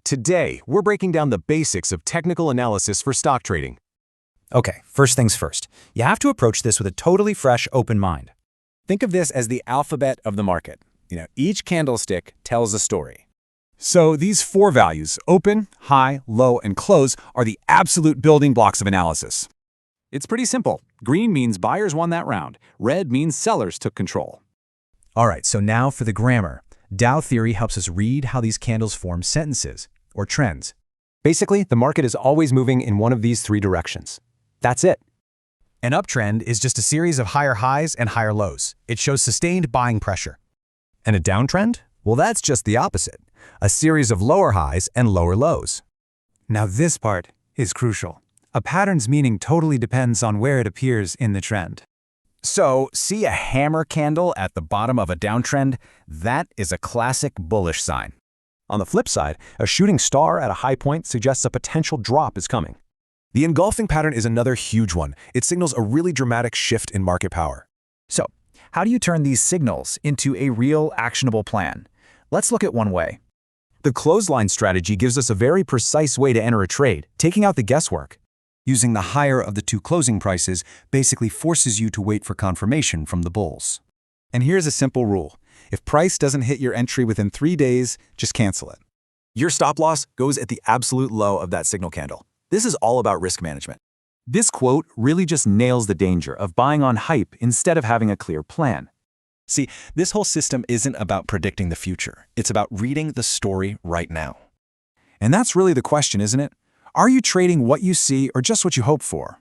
Today, we're breaking down the basics of technical analysis for stock trading. Okay, first things first. You have to approach this with a totally fresh, open mind. Think of this as the alphabet of the market. Each candlestick tells a story. So these four values, open, high, low, and close, are the absolute building blocks of analysis. It's pretty simple. Green means buyers won that round. Red means sellers took control. All right, so now for the grammar. Dow theory helps us read how these candles form sentences, or trends. Basically, the market is always moving in one of these three directions. That's it. An uptrend is just a series of higher highs and higher lows. It shows sustained buying pressure. And a downtrend? Well, that's just the opposite. A series of lower highs and lower lows. Now this part is crucial. A pattern's meaning totally depends on where it appears in the trend. So, see a hammer candle at the bottom of a downtrend? That is a classic bullish sign. On the flip side, a shooting star at a high point suggests a potential drop is coming. The engulfing pattern is another huge one. It signals a really dramatic shift in market power. So, how do you turn these signals into a real, actionable plan? Let's look at one way. The clothesline strategy gives us a very precise way to enter a trade, taking out the guesswork. Using the higher of the two closing prices basically forces you to wait for confirmation from the bulls. And here's a simple rule. If price doesn't hit your entry within 3 days, just cancel it. Your stop loss goes at the absolute low of that signal candle. This is all about risk management. This quote really just nails the danger of buying on hype instead of having a clear plan. See, this whole system isn't about predicting the future. It's about reading the story right now. And that's really the question, isn't it? Are you trading what you see or just what you hope for?